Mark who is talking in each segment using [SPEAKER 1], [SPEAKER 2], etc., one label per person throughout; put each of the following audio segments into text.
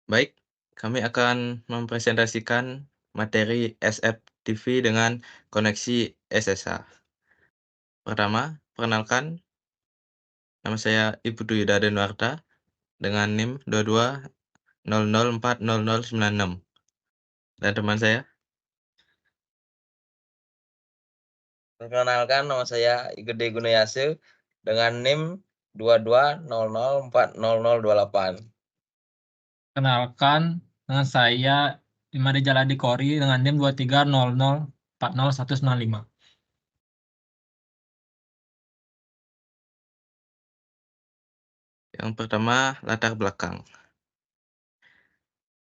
[SPEAKER 1] Baik, kami akan mempresentasikan materi SFTV dengan koneksi SSH. Pertama, perkenalkan, nama saya Ibu Dwi Dadenwarta dengan NIM 22004096 dan teman saya.
[SPEAKER 2] Perkenalkan, nama saya Igede Gunayase dengan NIM 22004028.
[SPEAKER 3] Kenalkan, dengan saya Imade Jaladi Kori dengan NIM 2300404195.
[SPEAKER 1] Yang pertama, latar belakang.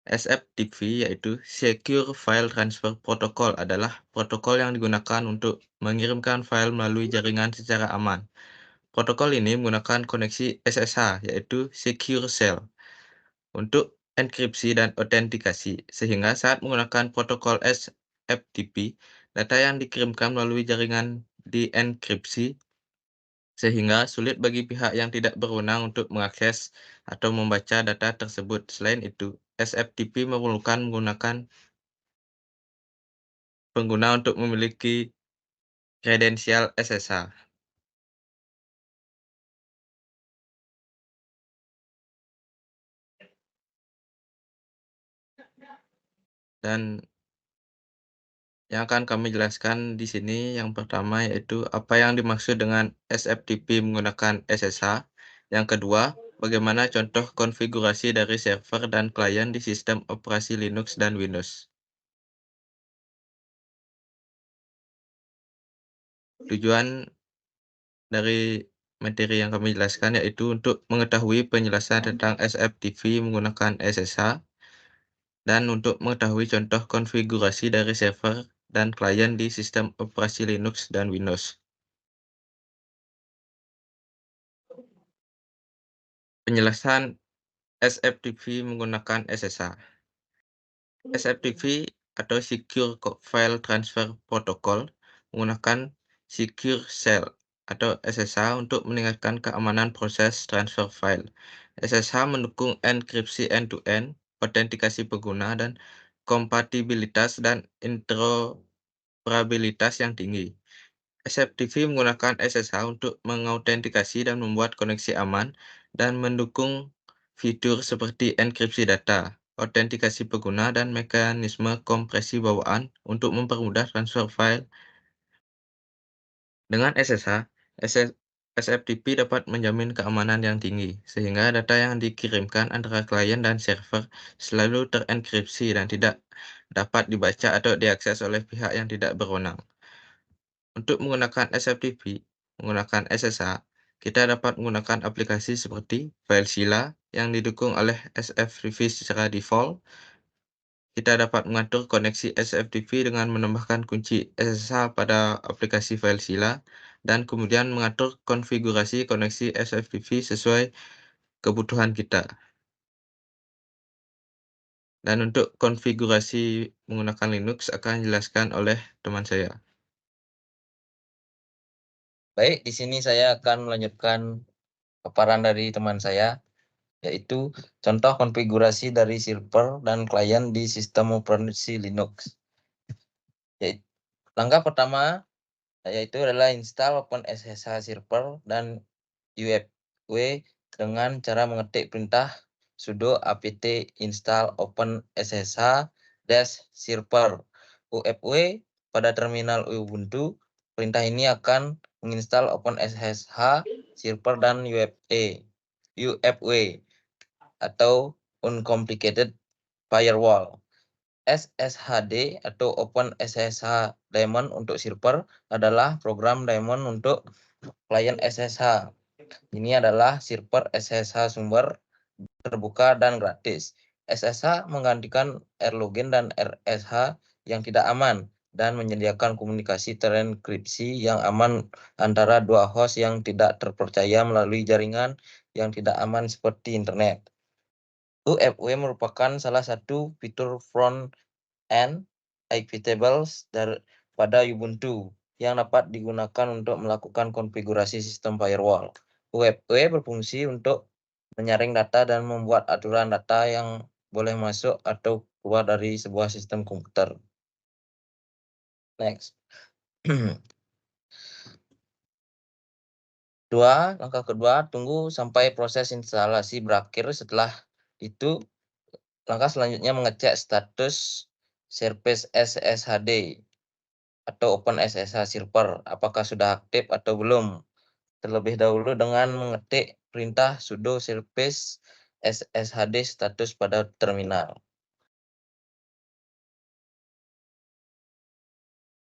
[SPEAKER 1] SFTP yaitu Secure File Transfer Protocol adalah protokol yang digunakan untuk mengirimkan file melalui jaringan secara aman. Protokol ini menggunakan koneksi SSH yaitu Secure Shell untuk enkripsi dan autentikasi, sehingga saat menggunakan protokol SFTP, data yang dikirimkan melalui jaringan dienkripsi sehingga sulit bagi pihak yang tidak berwenang untuk mengakses atau membaca data tersebut. Selain itu, SFTP memerlukan menggunakan pengguna untuk memiliki kredensial SSH. Dan yang akan kami jelaskan di sini yang pertama yaitu apa yang dimaksud dengan SFTP menggunakan SSH. Yang kedua, bagaimana contoh konfigurasi dari server dan klien di sistem operasi Linux dan Windows. Tujuan dari materi yang kami jelaskan yaitu untuk mengetahui penjelasan tentang SFTP menggunakan SSH dan untuk mengetahui contoh konfigurasi dari server dan klien di sistem operasi Linux dan Windows. Penjelasan SFTP menggunakan SSH. SFTP atau Secure File Transfer Protocol menggunakan Secure Shell atau SSH untuk meningkatkan keamanan proses transfer file. SSH mendukung enkripsi end-to-end, autentikasi pengguna, dan kompatibilitas dan interoperabilitas yang tinggi. SFTP menggunakan SSH untuk mengautentikasi dan membuat koneksi aman dan mendukung fitur seperti enkripsi data, autentikasi pengguna, dan mekanisme kompresi bawaan untuk mempermudah transfer file. Dengan SSH, SFTP dapat menjamin keamanan yang tinggi, sehingga data yang dikirimkan antara klien dan server selalu terenkripsi dan tidak dapat dibaca atau diakses oleh pihak yang tidak berwenang. Untuk menggunakan SFTP menggunakan SSH, kita dapat menggunakan aplikasi seperti FileZilla yang didukung oleh SFTP secara default. Kita dapat mengatur koneksi SFTP dengan menambahkan kunci SSH pada aplikasi FileZilla dan kemudian mengatur konfigurasi koneksi SFTP sesuai kebutuhan kita. Dan untuk konfigurasi menggunakan Linux akan dijelaskan oleh teman saya.
[SPEAKER 2] Baik, di sini saya akan melanjutkan paparan dari teman saya, yaitu contoh konfigurasi dari server dan klien di sistem operasi Linux. Langkah pertama yaitu adalah install OpenSSH server dan UFW dengan cara mengetik perintah sudo apt install OpenSSH-server UFW pada terminal Ubuntu. Perintah ini akan menginstal OpenSSH server dan UFW atau uncomplicated firewall. SSHD atau OpenSSH Daemon untuk server adalah program daemon untuk klien SSH. Ini adalah server SSH sumber terbuka dan gratis. SSH menggantikan Rlogin dan RSH yang tidak aman dan menyediakan komunikasi terenkripsi yang aman antara dua host yang tidak terpercaya melalui jaringan yang tidak aman seperti internet. UFW merupakan salah satu fitur front-end executables pada Ubuntu yang dapat digunakan untuk melakukan konfigurasi sistem firewall. UFW berfungsi untuk menyaring data dan membuat aturan data yang boleh masuk atau keluar dari sebuah sistem komputer. Next. Langkah kedua, tunggu sampai proses instalasi berakhir. Setelah itu, langkah selanjutnya mengecek status service SSHD atau OpenSSH server, apakah sudah aktif atau belum. Terlebih dahulu dengan mengetik perintah sudo service SSHD status pada terminal.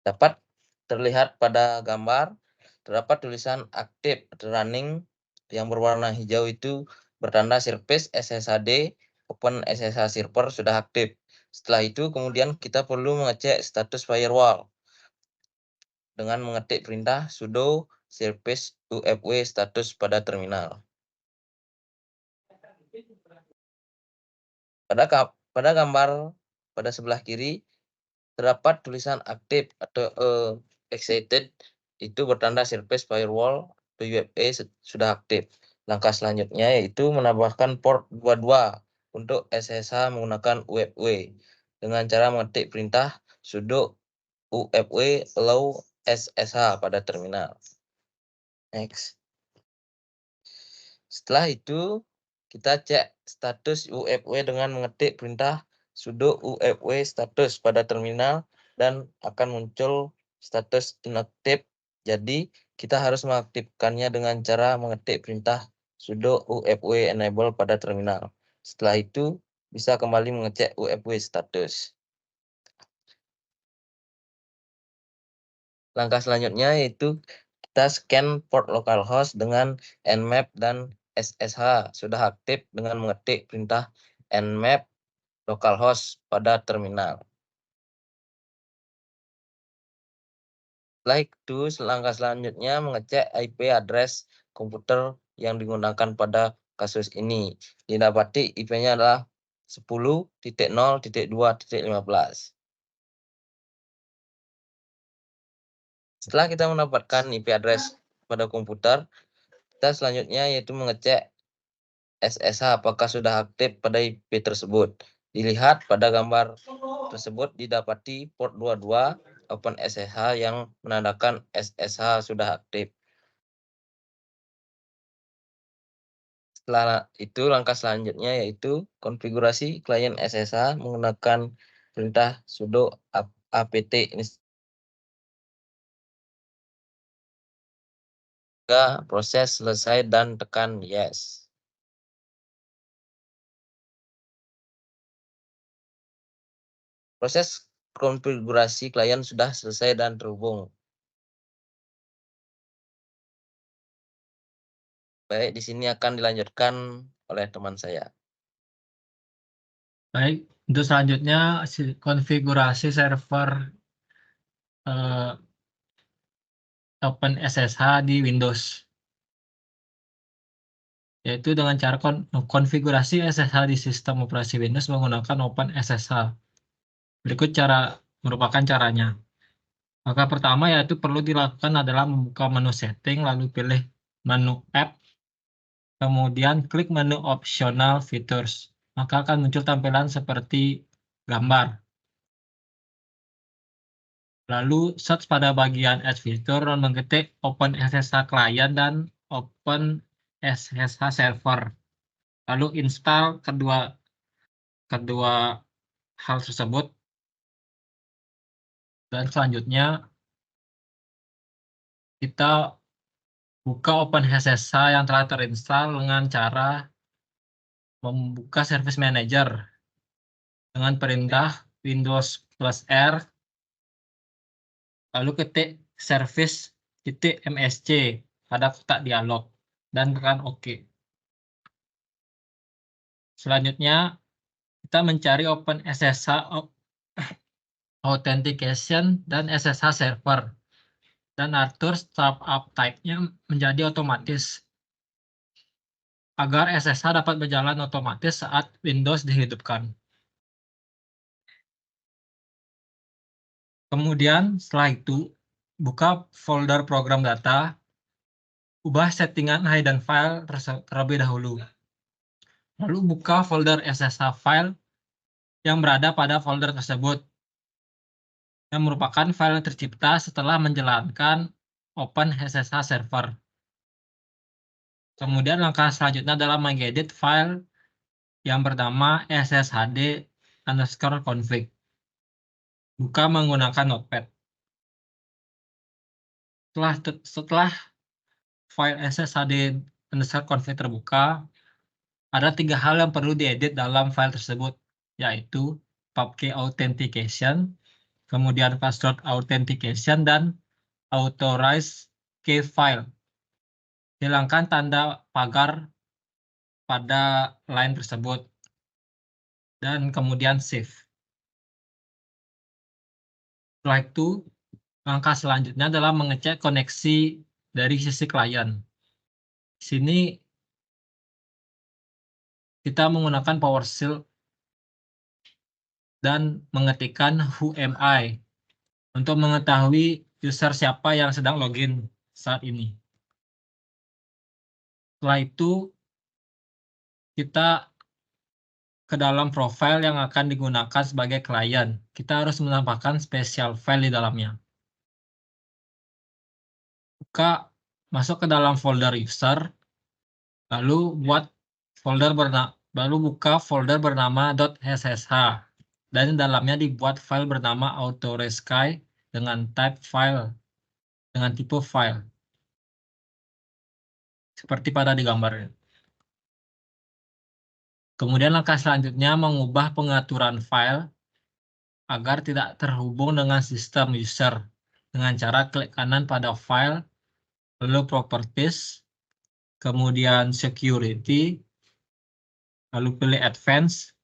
[SPEAKER 2] Dapat terlihat pada gambar, terdapat tulisan aktif atau running yang berwarna hijau itu bertanda service SSHD Open SSH server sudah aktif. Setelah itu kemudian kita perlu mengecek status firewall dengan mengetik perintah sudo service UFW status pada terminal. Pada gambar pada sebelah kiri terdapat tulisan aktif atau excited, itu bertanda service firewall atau UFA sudah aktif. Langkah selanjutnya yaitu menambahkan port 22 untuk SSH menggunakan UFW dengan cara mengetik perintah sudo UFW allow SSH pada terminal. Next. Setelah itu kita cek status UFW dengan mengetik perintah sudo UFW status pada terminal dan akan muncul status inaktif. Jadi kita harus mengaktifkannya dengan cara mengetik perintah sudo UFW enable pada terminal. Setelah itu bisa kembali mengecek UFW status. Langkah selanjutnya yaitu kita scan port localhost dengan nmap dan SSH sudah aktif dengan mengetik perintah nmap localhost pada terminal. Setelah itu, langkah selanjutnya mengecek IP address komputer yang digunakan pada kasus ini. Didapati IP-nya adalah 10.0.2.15. Setelah kita mendapatkan IP address pada komputer, kita selanjutnya yaitu mengecek SSH apakah sudah aktif pada IP tersebut. Dilihat pada gambar tersebut didapati port 22 OpenSSH yang menandakan SSH sudah aktif. Setelah itu langkah selanjutnya yaitu konfigurasi klien SSH menggunakan perintah sudo apt install. Proses selesai dan tekan yes. Proses konfigurasi klien sudah selesai dan terhubung. Baik, di sini akan dilanjutkan oleh teman saya.
[SPEAKER 3] Baik, untuk selanjutnya konfigurasi server OpenSSH di Windows. Yaitu dengan cara konfigurasi SSH di sistem operasi Windows menggunakan OpenSSH. Berikut merupakan caranya. Maka pertama yaitu perlu dilakukan adalah membuka menu setting, lalu pilih menu app, kemudian klik menu optional features. Maka akan muncul tampilan seperti gambar. Lalu search pada bagian add feature dan mengetik OpenSSH client dan OpenSSH server. Lalu install kedua hal tersebut. Dan selanjutnya kita buka OpenSSH yang telah terinstall dengan cara membuka Service Manager dengan perintah Windows +R, lalu ketik service.msc pada kotak dialog dan tekan OK. Selanjutnya kita mencari OpenSSH Authentication dan SSH Server dan atur startup type-nya menjadi otomatis agar SSH dapat berjalan otomatis saat Windows dihidupkan. Kemudian setelah itu buka folder program data, ubah settingan hidden file terlebih dahulu. Lalu buka folder SSH file yang berada pada folder tersebut, yang merupakan file yang tercipta setelah menjalankan Open SSH Server. Kemudian langkah selanjutnya adalah mengedit file yang bernama sshd_config. Buka menggunakan Notepad. Setelah file sshd_config terbuka, ada 3 hal yang perlu diedit dalam file tersebut, yaitu pubkey authentication, kemudian password authentication, dan authorize key file. Hilangkan tanda pagar pada line tersebut, dan kemudian save. Setelah itu, langkah selanjutnya adalah mengecek koneksi dari sisi klien. Di sini kita menggunakan PowerShell dan mengetikkan who am I untuk mengetahui user siapa yang sedang login saat ini. Setelah itu, kita ke dalam profile yang akan digunakan sebagai klien. Kita harus menambahkan special file di dalamnya. Masuk ke dalam folder user, lalu buka folder bernama .ssh, dan di dalamnya dibuat file bernama authorize_key dengan tipe file seperti pada di gambar. Kemudian langkah selanjutnya mengubah pengaturan file agar tidak terhubung dengan sistem user dengan cara klik kanan pada file, lalu properties, kemudian security, lalu pilih advance,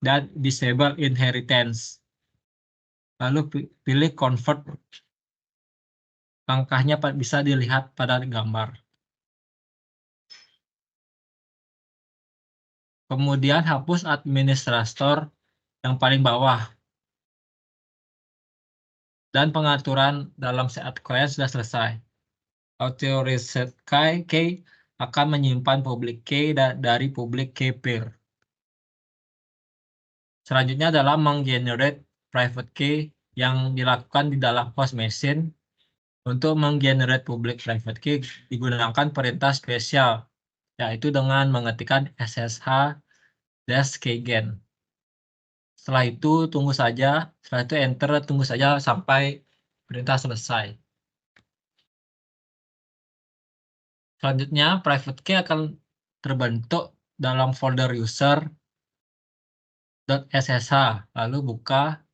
[SPEAKER 3] dan disable inheritance. Lalu pilih convert. Langkahnya bisa dilihat pada gambar. Kemudian hapus administrator yang paling bawah. Dan pengaturan dalam set klien sudah selesai. Authorize_key akan menyimpan public key dari public key pair. Selanjutnya adalah menggenerate private key yang dilakukan di dalam host machine. Untuk menggenerate public private key digunakan perintah spesial, yaitu dengan mengetikkan ssh-keygen. Setelah itu enter, tunggu saja sampai perintah selesai. Selanjutnya, private key akan terbentuk dalam folder user.ssh, lalu buka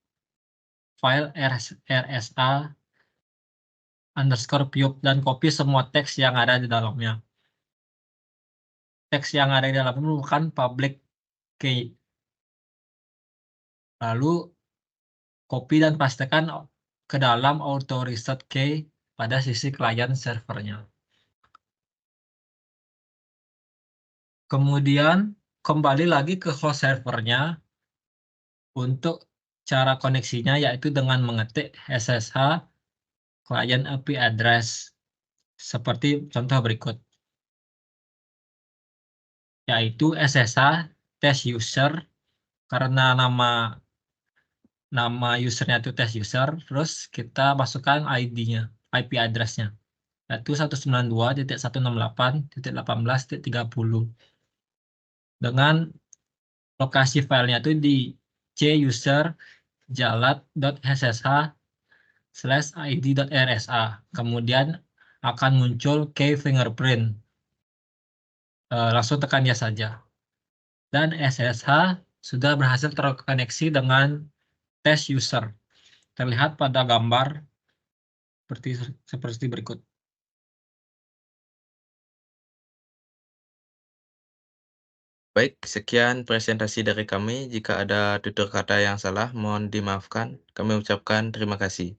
[SPEAKER 3] file rsa_pub dan copy semua teks yang ada di dalamnya. Teks yang ada di dalamnya merupakan public key. Lalu copy dan pastekan ke dalam authorized key pada sisi klien servernya. Kemudian kembali lagi ke host servernya untuk cara koneksinya, yaitu dengan mengetik SSH client IP address seperti contoh berikut, yaitu SSH test user karena nama usernya itu test user, terus kita masukkan ID-nya, IP address-nya, yaitu 192.168.18.30. Dengan lokasi filenya itu di cuser_jalat.ssh/id.rsa. Kemudian akan muncul key fingerprint. Langsung tekan ya saja. Dan SSH sudah berhasil terkoneksi dengan test user. Terlihat pada gambar seperti berikut.
[SPEAKER 1] Baik, sekian presentasi dari kami. Jika ada tutur kata yang salah, mohon dimaafkan. Kami ucapkan terima kasih.